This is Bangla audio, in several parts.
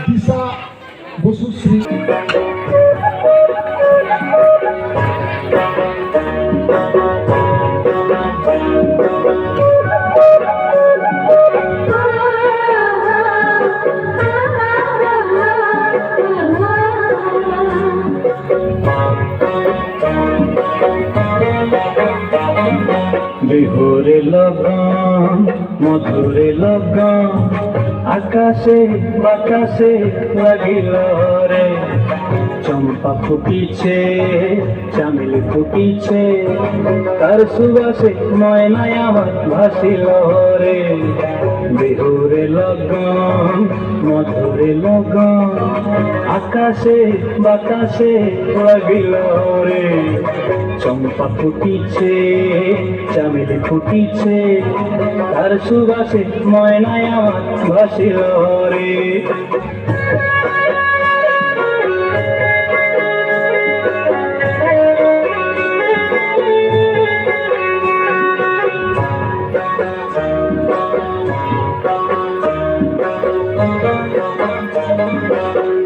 দিশা বসুশ্রী। বিহুরে লগন মধুরে লগন আকাশে বাতাসে লাগিল রে, চম্পা ফুটিছে চামেলি ফুটিছে, তার সুবাসে ময়নায় আমার ভাসিল রে। বিহুরে লগন মধুরে লগন আকাশে বাতাসে লাগিল রে, চম্পা ফুটিছে চামেলি ফুটিছে, তার সুবাসে ময়নায় আমার ভাসিল রে।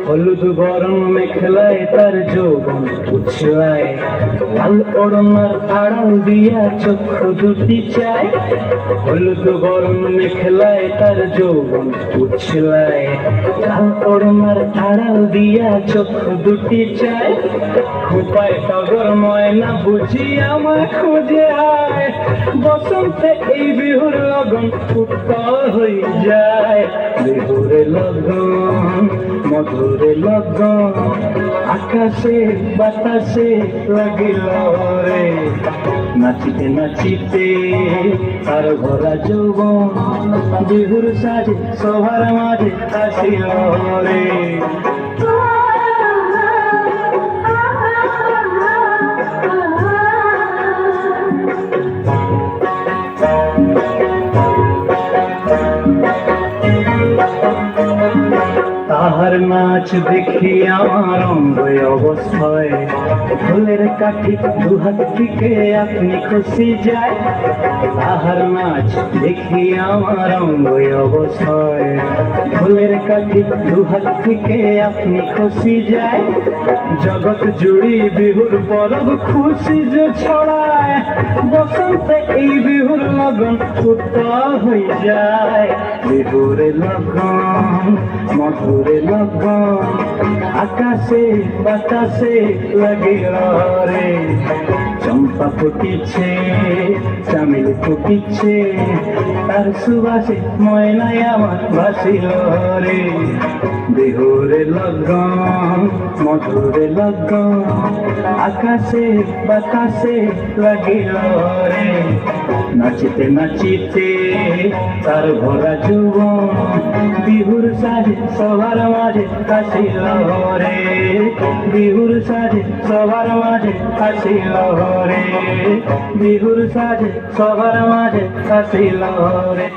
হলুদ গরম মেখলায় তার যৌবন উছলায়, লাল ওড়নার আড়াল দিয়া চক্ষু দুটি চায়। হলুদ গরম মেখলায় তার যৌবন উছলায়, লাল ওড়নার আড়াল দিয়া চক্ষু দুটি চায়। খোপায় টগর ময়না বুঝি আমার খুঁজে আয়, বসন্তে এই বিহুর লগন উত্তর হয়ে যায়। বিহুরে লগন মধুরে লগন আকাশে বাতাসে লাগিল রে, নাচিতে নাচিতে তার ভরা যৌবন বিহুর সাজে সবার মাঝে আসিল রে। তাহার নাচ দেখি আমার অঙ্গ অবস্থায়, ফুলের কাঠি দুহাত থেকে আপনি খুশি যায়। তাহার নাচ দেখি আমার অঙ্গ অবস্থায়, ফুলের কাঠি দুহাত থেকে আপনি খুশি যায়। জগৎ জুড়ি বিহুর পরব খুশি যে ছড়ায়, বসন্তে এই বিহুর লগন উত্তর হয়ে যায়। বিহুরে লগন মধুরে লগন আকাশে বাতাসে লাগিল রে, চম্পা ফুটিছে চামেলি ফুটিছে, তার সুবাসে ময়নায় আমার ভাসিল রে। বিহুরে লগন মধুরে লগন আকাশে বাতাসে লাগিল রে, নাচিতে নাচিতে তার ভরা যৌবন বিহুর সাজে সবার মাঝে আসিল রে। বিহুর সাজে সবার মাঝে আসিল রে, বিহুর সাজে সবার মাঝে আসিল রে।